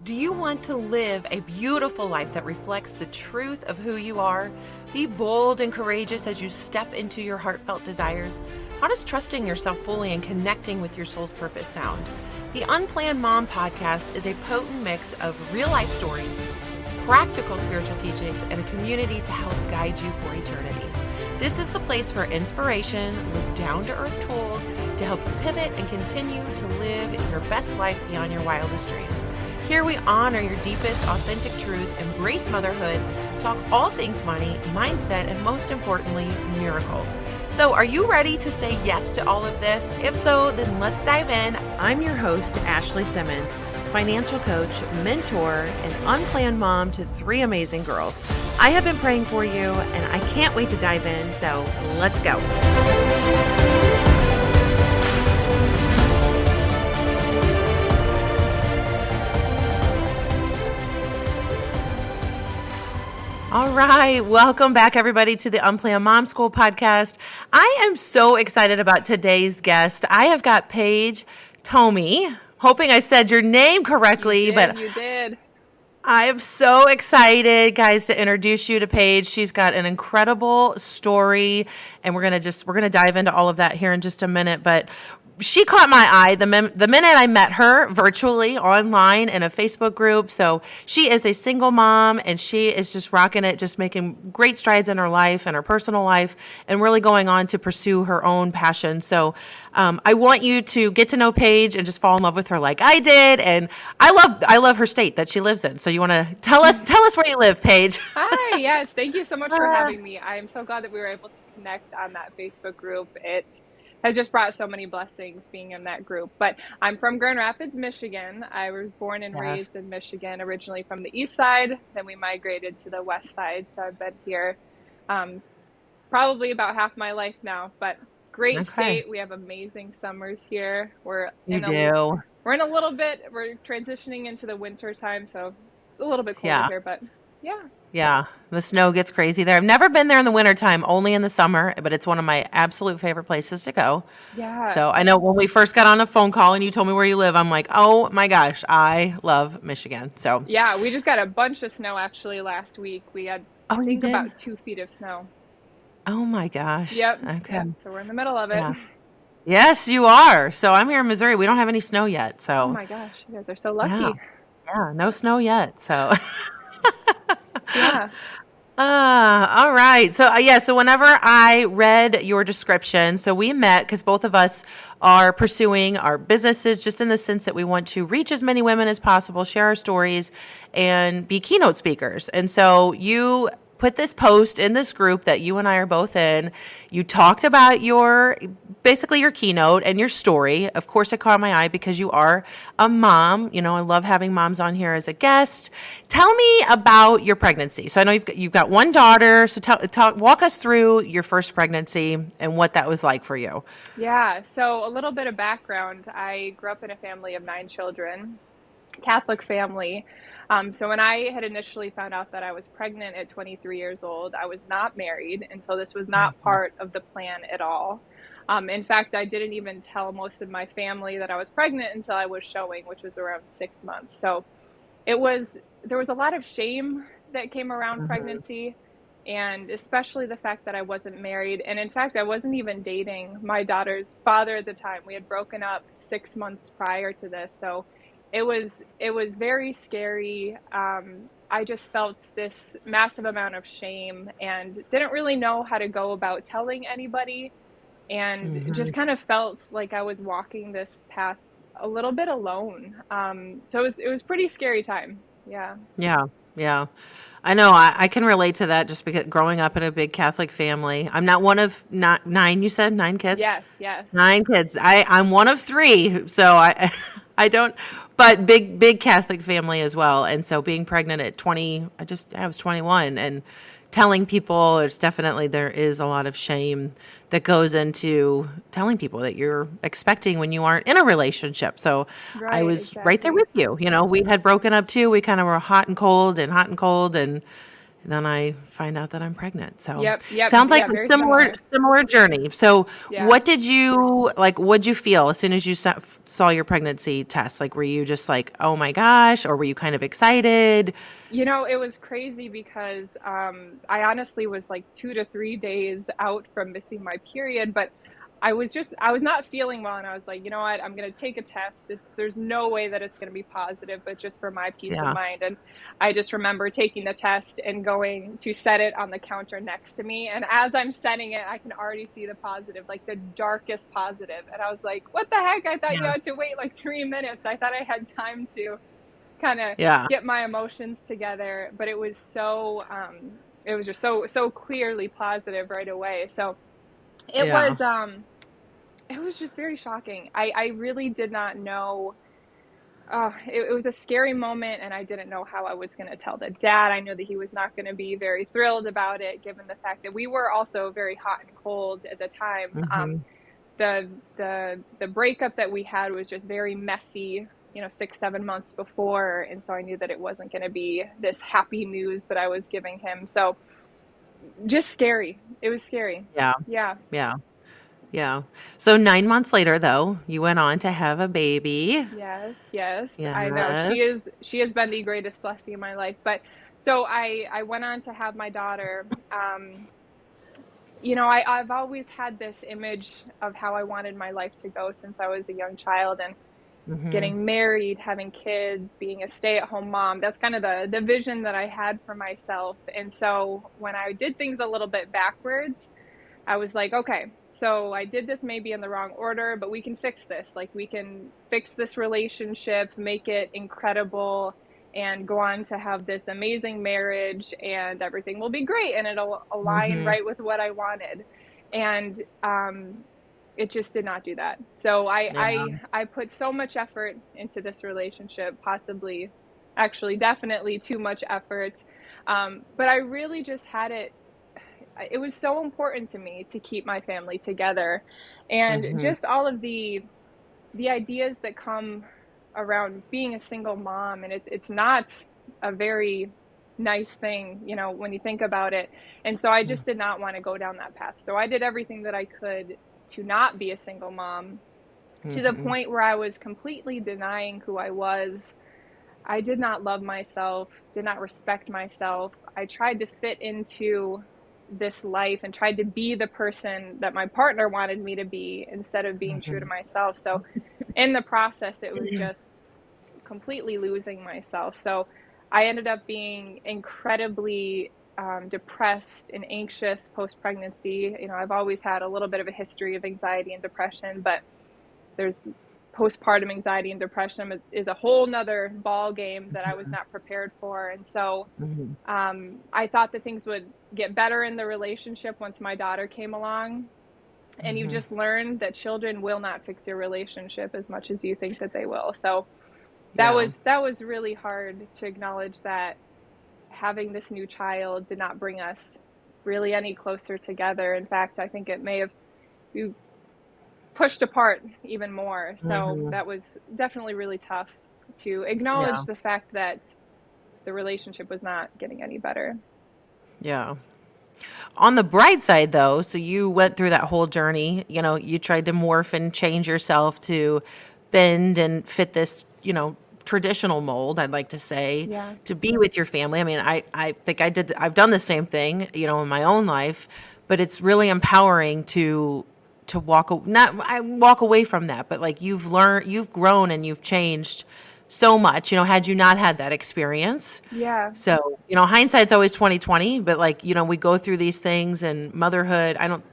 Do you want to live a beautiful life that reflects the truth of who you are? Be bold and courageous as you step into your heartfelt desires. How does trusting yourself fully and connecting with your soul's purpose sound? The Unplanned Mom podcast is a potent mix of real-life stories, practical spiritual teachings, and a community to help guide you for eternity. This is the place for inspiration with down-to-earth tools to help you pivot and continue to live your best life beyond your wildest dreams. Here we honor your deepest, authentic truth, embrace motherhood, talk all things money, mindset, and most importantly, miracles. So are you ready to say yes to all of this? If so, then let's dive in. I'm your host, Ashley Simmons, financial coach, mentor, and unplanned mom to 3 amazing girls. I have been praying for you, and I can't wait to dive in, so let's go. All right. Welcome back, everybody, to the Unplanned Mom School podcast. I am so excited about today's guest. I have got Paige Tomey. Hoping I said your name correctly, You did. I am so excited, guys, to introduce you to Paige. She's got an incredible story, and we're gonna dive into all of that here in just a minute. But she caught my eye the minute I met her virtually online in a Facebook group. So she is a single mom, and she is just rocking it, just making great strides in her life and her personal life, and really going on to pursue her own passion. So I want you to get to know Paige and just fall in love with her like I did. And I love her state that she lives in. So you want to tell us where you live, Paige? Hi, yes. Thank you so much for having me. I am so glad that we were able to connect on that Facebook group. It has just brought so many blessings being in that group. But I'm from Grand Rapids, Michigan. I was born and raised in Michigan, originally from the east side. Then we migrated to the west side. So I've been here probably about half my life now. But great state. We have amazing summers here. We're in a little bit, we're transitioning into the winter time. So it's a little bit colder here, but yeah. Yeah, the snow gets crazy there. I've never been there in the wintertime, only in the summer, but it's one of my absolute favorite places to go. Yeah. So I know when we first got on a phone call and you told me where you live, I'm like, oh my gosh, I love Michigan. So yeah, we just got a bunch of snow actually last week. We had, I think, about 2 feet of snow. Oh my gosh. Yep. Okay. Yep. So we're in the middle of it. Yeah. Yes, you are. So I'm here in Missouri. We don't have any snow yet. So. Oh my gosh, you guys are so lucky. Yeah, no snow yet. So. Yeah. All right. So whenever I read your description, so we met because both of us are pursuing our businesses just in the sense that we want to reach as many women as possible, share our stories, and be keynote speakers. And so you put this post in this group that you and I are both in. You talked about basically your keynote and your story. Of course, it caught my eye because you are a mom. You know, I love having moms on here as a guest. Tell me about your pregnancy. So I know you've got one daughter. So walk us through your first pregnancy and what that was like for you. Yeah. So a little bit of background. I grew up in a family of 9 children, Catholic family. So when I had initially found out that I was pregnant at 23 years old, I was not married, and so this was not part of the plan at all. In fact, I didn't even tell most of my family that I was pregnant until I was showing, which was around 6 months. So there was a lot of shame that came around pregnancy, and especially the fact that I wasn't married. And in fact, I wasn't even dating my daughter's father at the time. We had broken up 6 months prior to this. So it was very scary. I just felt this massive amount of shame and didn't really know how to go about telling anybody, and just kind of felt like I was walking this path a little bit alone. So it was pretty scary time. Yeah. Yeah. I know. I can relate to that just because growing up in a big Catholic family. I'm not one of 9. You said 9 kids? Yes. 9 kids. I'm one of 3. So I don't, but big Catholic family as well. And so being pregnant at 20, I was 21, and telling people, there is a lot of shame that goes into telling people that you're expecting when you aren't in a relationship. So I was right there with you. You know, we had broken up too. We kind of were hot and cold. And then I find out that I'm pregnant. So Yep, yep, sounds like yeah, a very similar similar. similar journey. So Yeah. what did you like? What'd you feel as soon as you saw your pregnancy test? Like, were you just like, oh my gosh, or were you kind of excited? It was crazy because I honestly was like 2 to 3 days out from missing my period, but I was not feeling well, and I was like, you know what, I'm gonna take a test. There's no way that it's gonna be positive, but just for my peace of Yeah, mind. And I just remember taking the test and going to set it on the counter next to me. And as I'm setting it, I can already see the positive, like the darkest positive. And I was like, what the heck? I thought you yeah, had to wait like 3 minutes. I thought I had time to kind of yeah, get my emotions together, but it was just so clearly positive right away. So it yeah. was it was just very shocking. I really did not know. It was a scary moment, and I didn't know how I was going to tell the dad. I knew that he was not going to be very thrilled about it, given the fact that we were also very hot and cold at the time. Hmm. The breakup that we had was just very messy, 6 7 months before, and so I knew that it wasn't going to be this happy news that I was giving him. So just scary. It was scary. Yeah, Yeah. yeah, yeah. So 9 months later, though, you went on to have a baby. Yes, yes, I know. Yes. She has been the greatest blessing in my life. But so I went on to have my daughter. I've always had this image of how I wanted my life to go since I was a young child, and Hmm. getting married, having kids, being a stay-at-home mom. That's kind of the vision that I had for myself. And so when I did things a little bit backwards, I was like, okay, so I did this maybe in the wrong order, but we can fix this. Like, we can fix this relationship, make it incredible, and go on to have this amazing marriage, and everything will be great, and it'll align Hmm. right with what I wanted. And it just did not do that. So Yeah. I put so much effort into this relationship, possibly, actually, definitely too much effort. But I really just had it was so important to me to keep my family together, and Hmm. just all of the ideas that come around being a single mom. And it's not a very nice thing, when you think about it. And so I just did not want to go down that path, so I did everything that I could to not be a single mom, to the Hmm. point where I was completely denying who I was. I did not love myself, did not respect myself. I tried to fit into this life and tried to be the person that my partner wanted me to be, instead of being true to Hmm. myself. So in the process, it was just completely losing myself. So I ended up being incredibly depressed and anxious post pregnancy. I've always had a little bit of a history of anxiety and depression, but there's postpartum anxiety and depression is a whole nother ball game that I was not prepared for. And so Hmm. I thought that things would get better in the relationship once my daughter came along. And you Hmm. just learn that children will not fix your relationship as much as you think that they will. So Yeah. that was really hard to acknowledge, that having this new child did not bring us really any closer together. In fact, I think it may have we pushed apart even more. So Hmm. that was definitely really tough to Yeah. acknowledge the fact that the relationship was not getting any better. Yeah. On the bright side, though, so you went through that whole journey. You tried to morph and change yourself to bend and fit this, traditional mold, I'd like to say, Yeah. to be with your family. I mean, I think I've done the same thing, in my own life, but it's really empowering to not I walk away from that, but like you've grown and you've changed so much, had you not had that experience. Yeah. So, hindsight's always 2020, but like, we go through these things, and motherhood, I don't,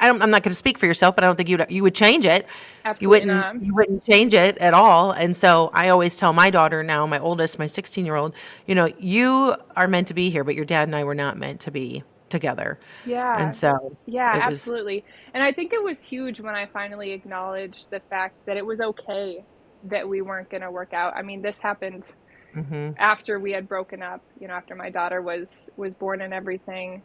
I'm not going to speak for yourself, but I don't think you would change it. You Absolutely wouldn't, not. you wouldn't change it at all. And so I always tell my daughter now, my oldest, my 16-year-old, you are meant to be here, but your dad and I were not meant to be together. And Yeah. so Yeah, it was, absolutely. And I think it was huge when I finally acknowledged the fact that it was okay that we weren't going to work out. I mean, this happened hmm after we had broken up, after my daughter was born and everything.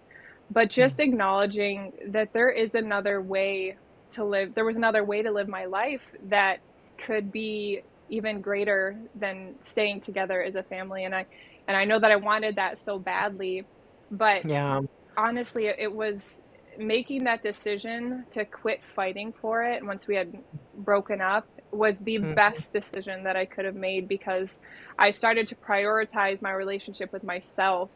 But just acknowledging that there is another way to live. There was another way to live my life that could be even greater than staying together as a family. And I know that I wanted that so badly. But Yeah. honestly, it was making that decision to quit fighting for it once we had broken up was the Mhm. best decision that I could have made, because I started to prioritize my relationship with myself.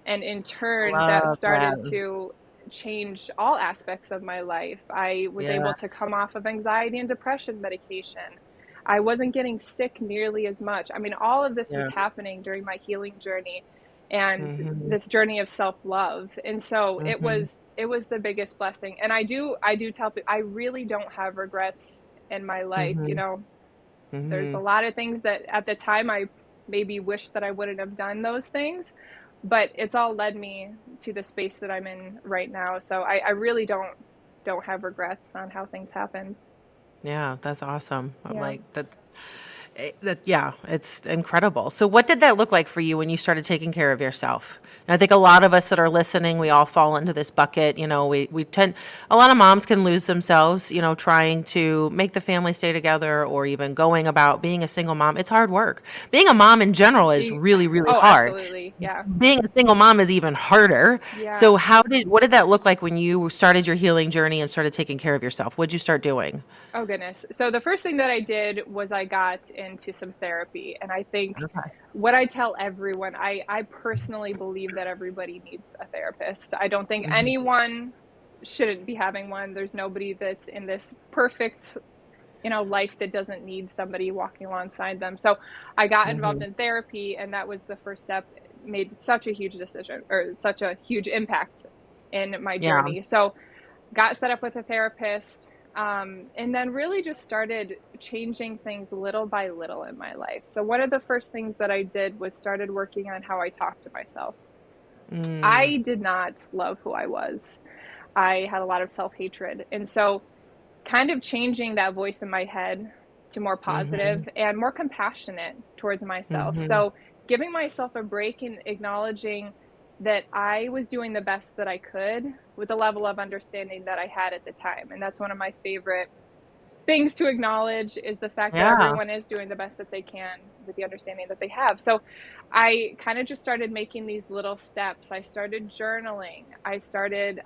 And in turn, that Love started that. to change all aspects of my life. I was able to Yes. come off of anxiety and depression medication. I wasn't getting sick nearly as much. I mean, all of this was Yeah. happening during my healing journey and Mhm. this journey of self-love. And so Mhm. it was the biggest blessing. And I do tell people I really don't have regrets in my life. You Mhm. know, there's a Mhm. lot of things that at the time I maybe wish that I wouldn't have done those things, but it's all led me to the space that I'm in right now. So I really don't have regrets on how things happened. Yeah, that's awesome. I'm Yeah. like, yeah, it's incredible. So what did that look like for you when you started taking care of yourself? And I think a lot of us that are listening, we all fall into this bucket. We tend, a lot of moms can lose themselves, trying to make the family stay together or even going about being a single mom. It's hard work. Being a mom in general is You, really, really oh, hard. absolutely. Yeah. Being a single mom is even harder. Yeah. So what did that look like when you started your healing journey and started taking care of yourself? What'd you start doing? Oh goodness. So the first thing that I did was I got into some therapy. And I think Okay. what I tell everyone, I personally believe that everybody needs a therapist. I don't think Mhm. anyone shouldn't be having one. There's nobody that's in this perfect, life that doesn't need somebody walking alongside them. So I got involved Mhm. in therapy, and that was the first step. It made such a huge decision, or such a huge impact in my Yeah. journey. So got set up with a therapist, and then really just started changing things little by little in my life. So one of the first things that I did was started working on how I talk to myself. Mm. I did not love who I was. I had a lot of self-hatred. And so kind of changing that voice in my head to more Mhm. positive and more compassionate towards myself. Mhm. So giving myself a break and acknowledging that I was doing the best that I could with the level of understanding that I had at the time. And that's one of my favorite things to acknowledge, is the fact that Yeah. everyone is doing the best that they can with the understanding that they have. So I kind of just started making these little steps. I started journaling. I started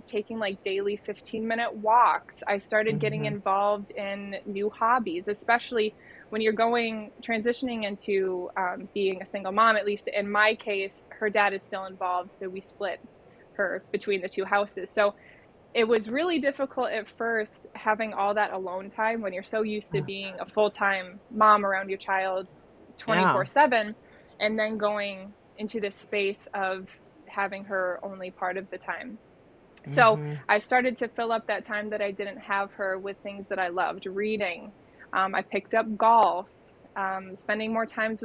taking like daily 15-minute walks. I started getting Mhm. involved in new hobbies, especially when you're transitioning into being a single mom. At least in my case, her dad is still involved. So we split her between the two houses. So it was really difficult at first having all that alone time when you're so used to being a full-time mom around your child Yeah. 24/7, and then going into this space of having her only part of the time. So Mhm. I started to fill up that time that I didn't have her with things that I loved, reading. I picked up golf, spending more time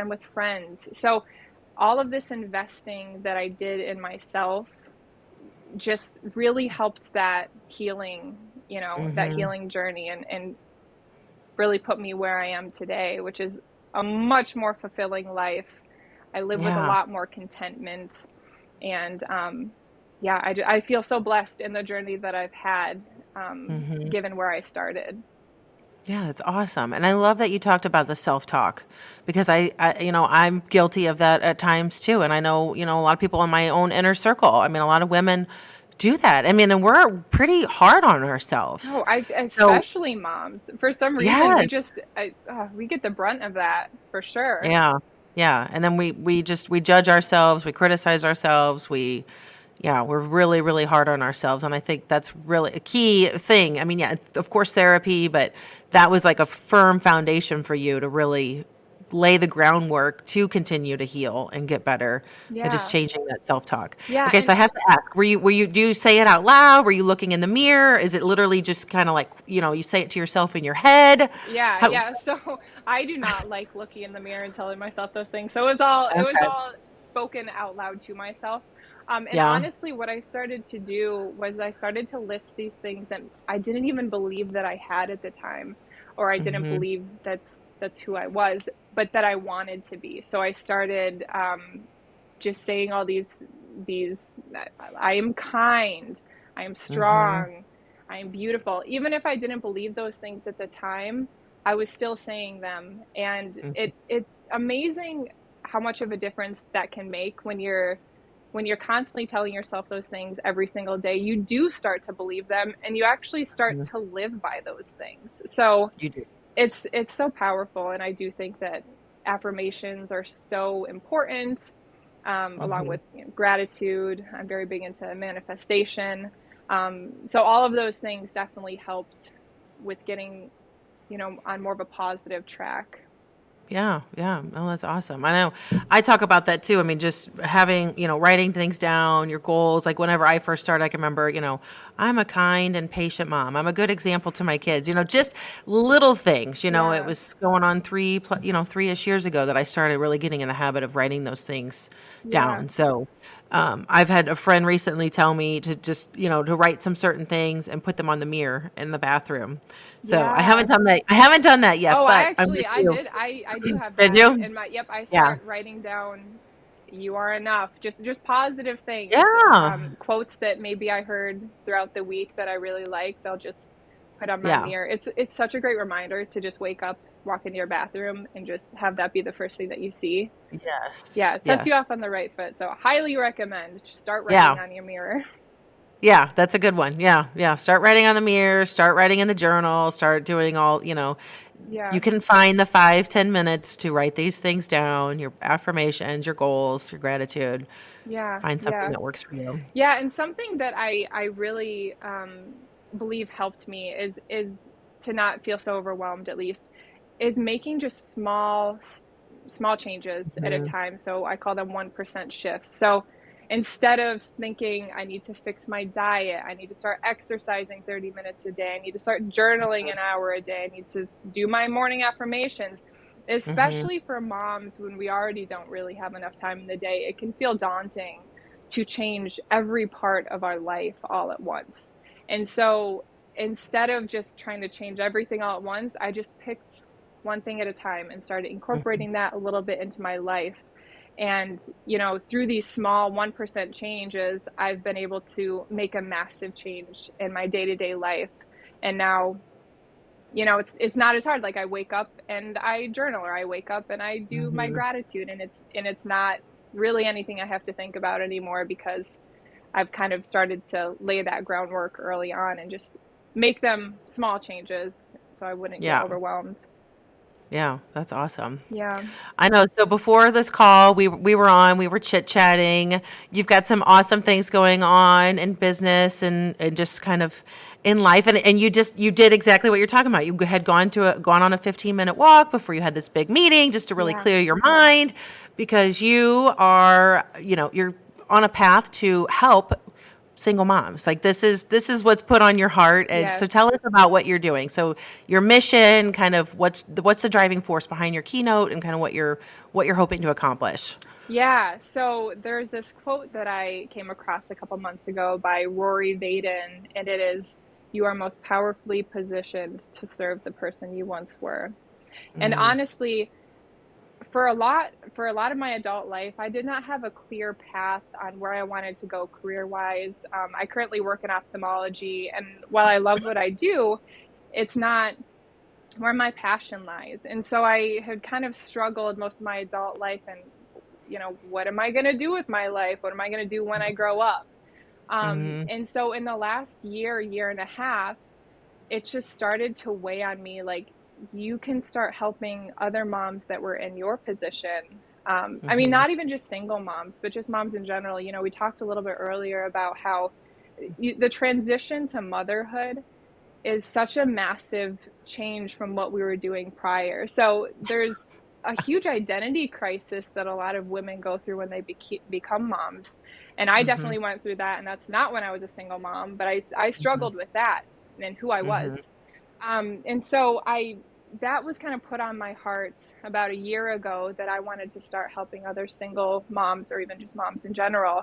with friends. So all of this investing that I did in myself just really helped that healing, that Mhm. healing journey, and really put me where I am today, which is a much more fulfilling life. I live with a Yeah. lot more contentment. And yeah, I feel so blessed in the journey that I've had, Mhm. given where I started. Yeah, it's awesome. And I love that you talked about the self-talk because I'm guilty of that at times too. And I know, a lot of people in my own inner circle. I mean, a lot of women do that. I mean, and we're pretty hard on ourselves. Oh, I So, especially moms. For some reason, yes. we get the brunt of that for sure. Yeah. Yeah. And then we judge ourselves, we criticize ourselves, yeah, we're really, really hard on ourselves. And I think that's really a key thing. I mean, yeah, of course, therapy, but that was like a firm foundation for you to really lay the groundwork to continue to heal and get better by just Yeah. changing that self-talk. Yeah, Okay, so and I have to ask, do you say it out loud? Were you looking in the mirror? Is it literally just kind of like, you say it to yourself in your head? yeah, How, yeah. So I do not like looking in the mirror and telling myself those things. So it was okay. all spoken out loud to myself. And Yeah. honestly, what I started to do was I started to list these things that I didn't even believe that I had at the time, or I didn't Mm-hmm. believe that's who I was, but that I wanted to be. So I started just saying all these I am kind, I am Mm-hmm. strong, I am beautiful. Even if I didn't believe those things at the time, I was still saying them. And Mm-hmm. it's amazing how much of a difference that can make when you're when you're constantly telling yourself those things every single day, you do start to believe them, and you actually start Mhm. to live by those things. So You do. it's so powerful, and I do think that affirmations are so important, along Hmm. with, gratitude. I'm very big into manifestation. So all of those things definitely helped with getting, on more of a positive track. Yeah, yeah. Oh, that's awesome. I know. I talk about that too. I mean, just having, writing things down, your goals. Like whenever I first started, I can remember, I'm a kind and patient mom. I'm a good example to my kids. Just little things. It Yeah, was going on 3-ish years ago that I started really getting in the habit of writing those things yeah, down. So, I've had a friend recently tell me to just, to write some certain things and put them on the mirror in the bathroom. So I haven't yeah. done that. I haven't done that yet, Oh, but I'm with I you. did. I do have Did that you? in my, yep, I Yeah. start writing down, "You are enough." Just positive things, Yeah. quotes that maybe I heard throughout the week that I really liked. I'll just put on my Yeah. mirror. It's such a great reminder to just wake up, walk into your bathroom, and just have that be the first thing that you see. Yes. Yeah, it sets Yes. you off on the right foot. So highly recommend. Just start Yeah. writing on your mirror. Yeah. That's a good one. Yeah. Yeah. Start writing on the mirror, start writing in the journal, start doing all, you Yeah, can find the 5-10 minutes to write these things down, your affirmations, your goals, your gratitude. yeah, Find something yeah. that works for you. Yeah, and something that I really, believe helped me is to not feel so overwhelmed, at least, is making just small changes at a Mhm. time. So I call them 1% shifts. So instead of thinking I need to fix my diet, I need to start exercising 30 minutes a day, I need to start journaling an hour a day, I need to do my morning affirmations. Mhm. Especially for moms, when we already don't really have enough time in the day, it can feel daunting to change every part of our life all at once. And so instead of just trying to change everything all at once, I just picked one thing at a time and started Mhm. incorporating that a little bit into my life. And, through these small 1% changes, I've been able to make a massive change in my day to day life. And now, it's not as hard. Like, I wake up and I journal, or I wake up and I do my Mhm. gratitude, and it's not really anything I have to think about anymore, because I've kind of started to lay that groundwork early on and just make them small changes so I wouldn't get Yeah. overwhelmed. Yeah. That's awesome. Yeah. I know. So before this call, we were chit chatting. You've got some awesome things going on in business and just kind of in life, and you did exactly what you're talking about. You had gone on a 15-minute walk before you had this big meeting just to really Yeah. clear your mind, because you are, you're on a path to help single moms. Like this is what's put on your heart. And so Yes. tell us about what you're doing. So your mission, kind of what's the driving force behind your keynote, and kind of what you're hoping to accomplish. Yeah. So there's this quote that I came across a couple months ago by Rory Vaden, and it is, "You are most powerfully positioned to serve the person you once were." And Mm, honestly, for a lot of my adult life, I did not have a clear path on where I wanted to go career wise. I currently work in ophthalmology, and while I love what I do, it's not where my passion lies. And so I had kind of struggled most of my adult life, and what am I going to do with my life? What am I going to do when I grow up? mm, And so in the last year and a half, it just started to weigh on me, like, you can start helping other moms that were in your position. I mean, mhm, not even just single moms, but just moms in general. We talked a little bit earlier about how the transition to motherhood is such a massive change from what we were doing prior. So there's a huge identity crisis that a lot of women go through when they become moms. And I mhm, definitely went through that. And that's not when I was a single mom, but I mhm, struggled with that and who I mhm, was. And so that was kind of put on my heart about a year ago, that I wanted to start helping other single moms, or even just moms in general.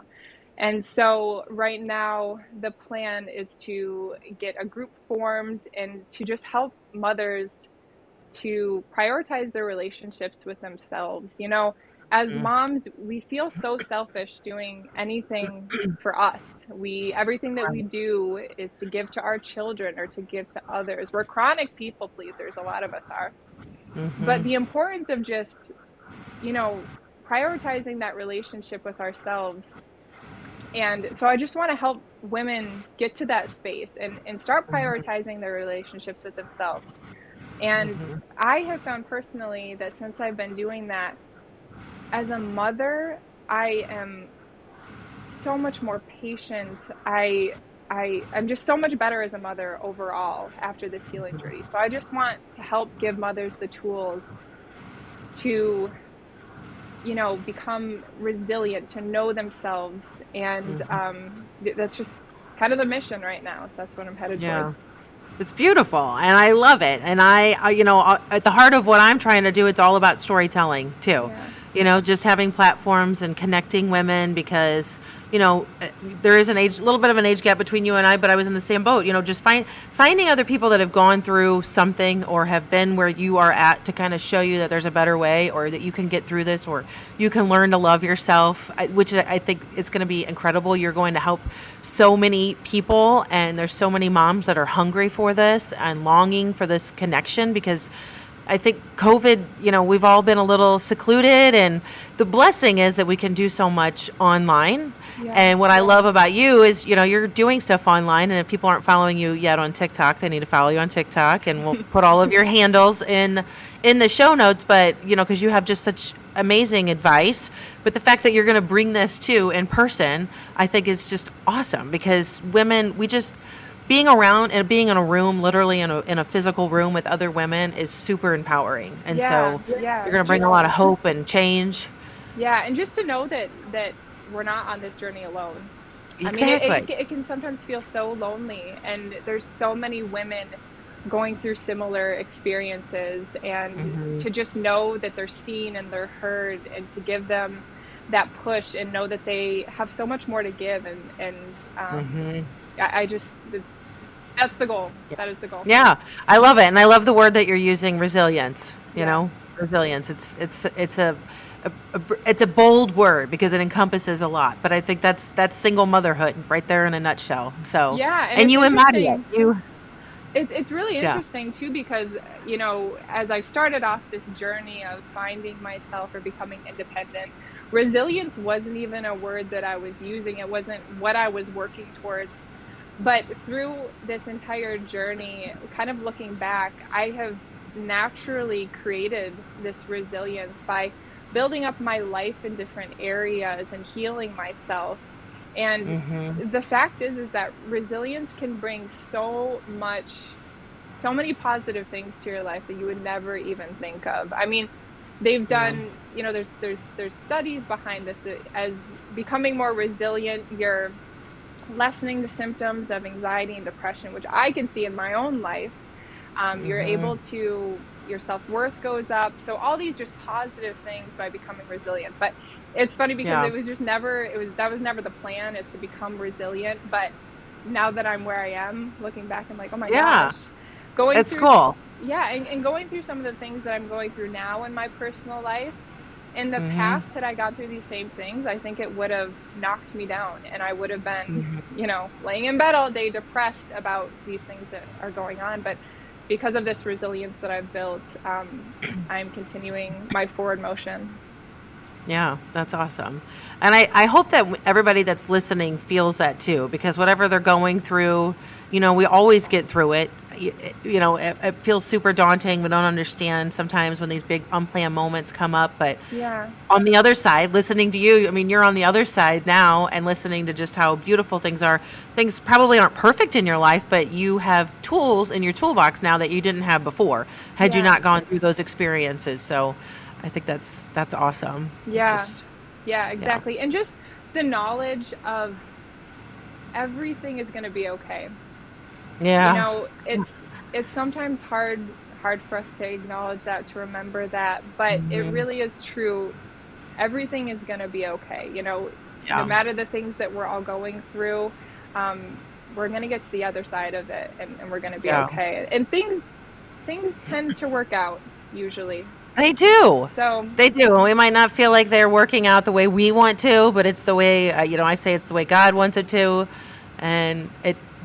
And so right now, the plan is to get a group formed and to just help mothers to prioritize their relationships with themselves. As mhm. moms, we feel so selfish doing anything for us. Everything that we Right. do is to give to our children or to give to others. We're chronic people pleasers, a lot of us are. But Mhm. the importance of just, you know, prioritizing that relationship with ourselves And so I just want to help women get to that space and start prioritizing their relationships with themselves. And Mm-hmm. I have found personally that since I've been doing that as a mother, I am so much more patient. I'm just so much better as a mother overall after this healing journey. So I just want to help give mothers the tools to, become resilient, to know themselves. And that's just kind of the mission right now. So that's what I'm headed Yeah. towards. It's beautiful and I love it. And at the heart of what I'm trying to do, it's all about storytelling too. Yeah. Just having platforms and connecting women because, there is little bit of an age gap between you and I, but I was in the same boat, just finding other people that have gone through something or have been where you are at to kind of show you that there's a better way or that you can get through this or you can learn to love yourself, which I think it's going to be incredible. You're going to help so many people and there's so many moms that are hungry for this and longing for this connection because I think COVID, we've all been a little secluded and the blessing is that we can do so much online. Yeah. And what I love about you is, you're doing stuff online and if people aren't following you yet on TikTok, they need to follow you on TikTok and we'll put all of your handles in the show notes, but because you have just such amazing advice, but the fact that you're going to bring this to in person, I think is just awesome because women, we just being around and being in a room, literally in a physical room with other women is super empowering. And so Yeah. you're going to bring a lot of hope and change. Yeah. And just to know that we're not on this journey alone. Exactly. I mean, it can sometimes feel so lonely and there's so many women going through similar experiences and to just know that they're seen and they're heard and to give them that push and know that they have so much more to give I just that's the goal. That is the goal. Yeah, I love it, and I love the word that you're using, resilience. Resilience. It's a bold word because it encompasses a lot. But I think that's single motherhood right there in a nutshell. So and you embody it. It's really interesting too because as I started off this journey of finding myself or becoming independent, resilience wasn't even a word that I was using. It wasn't what I was working towards. But through this entire journey, kind of looking back, I have naturally created this resilience by building up my life in different areas and healing myself. And the fact is that resilience can bring so many positive things to your life that you would never even think of. I mean, they've done, there's studies behind this as becoming more resilient, you're lessening the symptoms of anxiety and depression, which I can see in my own life. You're able to, your self-worth goes up. So all these just positive things by becoming resilient. But it's funny because it was just that was never the plan, is to become resilient. But now that I'm where I am, looking back, I'm like, oh my gosh. It's cool. Yeah. And going through some of the things that I'm going through now in my personal life, in the past, had I gone through these same things, I think it would have knocked me down and I would have been, laying in bed all day depressed about these things that are going on. But because of this resilience that I've built, I'm continuing my forward motion. Yeah, that's awesome. And I hope that everybody that's listening feels that too, because whatever they're going through, we always get through it. It feels super daunting. We don't understand sometimes when these big unplanned moments come up. But on the other side, listening to you, I mean, you're on the other side now and listening to just how beautiful things are. Things probably aren't perfect in your life, but you have tools in your toolbox now that you didn't have before, had you not gone through those experiences. So I think that's awesome. Yeah. Exactly. And just the knowledge of everything is going to be okay. Yeah. It's sometimes hard for us to acknowledge that, to remember that, but it really is true. Everything is going to be okay. No matter the things that we're all going through, we're going to get to the other side of it and we're going to be okay. And things tend to work out usually. They do. So they do. We might not feel like they're working out the way we want to, but it's the way, I say it's the way God wants it to. And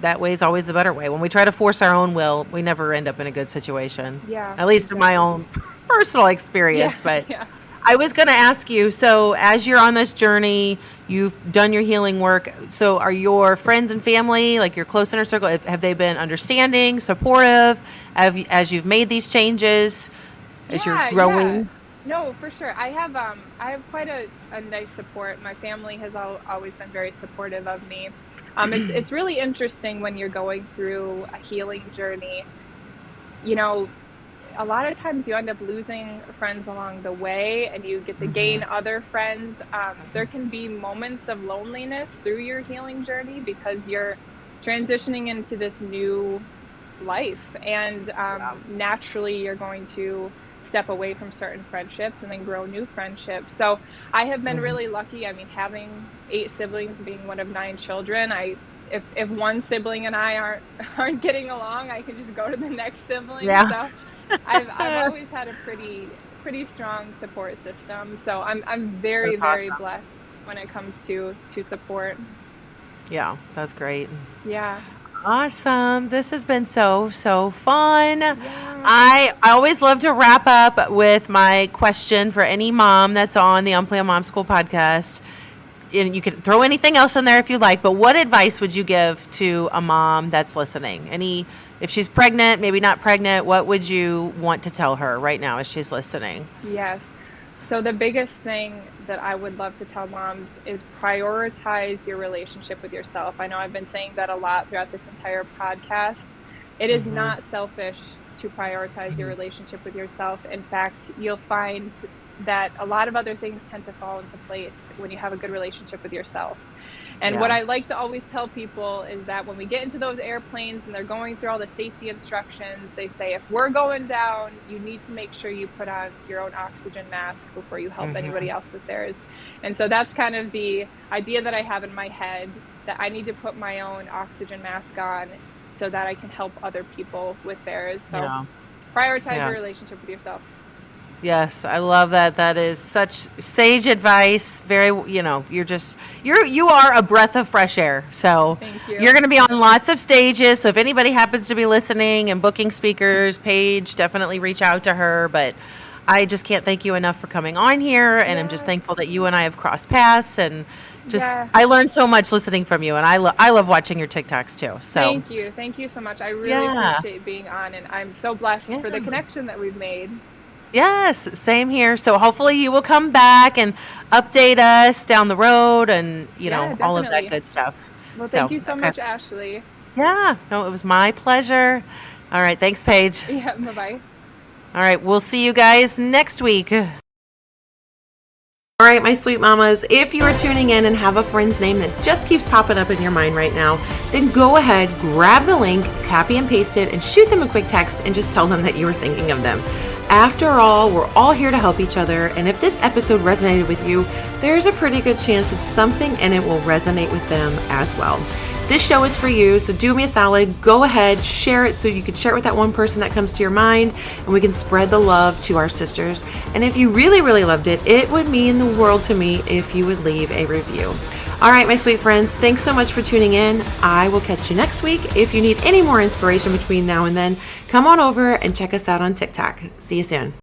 that way is always the better way. When we try to force our own will, we never end up in a good situation. Yeah. At least in my own personal experience. But I was going to ask you, so as you're on this journey, you've done your healing work. So are your friends and family, like your close inner circle, have they been understanding, supportive as you've made these changes, as you're growing? Yeah. No, for sure. I have quite a nice support. My family has always been very supportive of me. It's really interesting when you're going through a healing journey. You know, a lot of times you end up losing friends along the way and you get to gain other friends. There can be moments of loneliness through your healing journey because you're transitioning into this new life, and naturally you're going to step away from certain friendships and then grow new friendships. So I have been really lucky. I mean, having 8 siblings, being one of 9 children, if one sibling and I aren't getting along, I can just go to the next sibling. Yeah. So I've always had a pretty strong support system. So I'm very, That's very awesome. blessed when it comes to support. Yeah, that's great. Yeah. Awesome. This has been so fun. Yeah. I always love to wrap up with my question for any mom that's on the Unplanned Mom School podcast. And you can throw anything else in there if you like, but what advice would you give to a mom that's listening? If she's pregnant, maybe not pregnant, what would you want to tell her right now as she's listening? Yes. So the biggest thing that I would love to tell moms is prioritize your relationship with yourself. I know I've been saying that a lot throughout this entire podcast. It is not selfish to prioritize your relationship with yourself. In fact, you'll find that a lot of other things tend to fall into place when you have a good relationship with yourself. And what I like to always tell people is that when we get into those airplanes and they're going through all the safety instructions, they say, if we're going down, you need to make sure you put on your own oxygen mask before you help anybody else with theirs. And so that's kind of the idea that I have in my head, that I need to put my own oxygen mask on so that I can help other people with theirs. So prioritize your relationship with yourself. Yes, I love that. That is such sage advice. Very, you are a breath of fresh air. So Thank you. You're going to be on lots of stages. So if anybody happens to be listening and booking speakers, Paige, definitely reach out to her. But I just can't thank you enough for coming on here. And I'm just thankful that you and I have crossed paths, and I learned so much listening from you. And I love watching your TikToks too. So Thank you so much. I really appreciate being on, and I'm so blessed for the connection that we've made. Yes, same here. So hopefully you will come back and update us down the road and, all of that good stuff. Well, thank you so much, Ashley. Yeah, no, it was my pleasure. All right. Thanks, Paige. Yeah, bye-bye. All right. We'll see you guys next week. All right, my sweet mamas, if you are tuning in and have a friend's name that just keeps popping up in your mind right now, then go ahead, grab the link, copy and paste it, and shoot them a quick text and just tell them that you were thinking of them. After all, we're all here to help each other, and if this episode resonated with you, there's a pretty good chance that something in it will resonate with them as well. This show is for you, so do me a solid, go ahead, share it so you can share it with that one person that comes to your mind, and we can spread the love to our sisters. And if you really, really loved it, it would mean the world to me if you would leave a review. All right, my sweet friends, thanks so much for tuning in. I will catch you next week. If you need any more inspiration between now and then, come on over and check us out on TikTok. See you soon.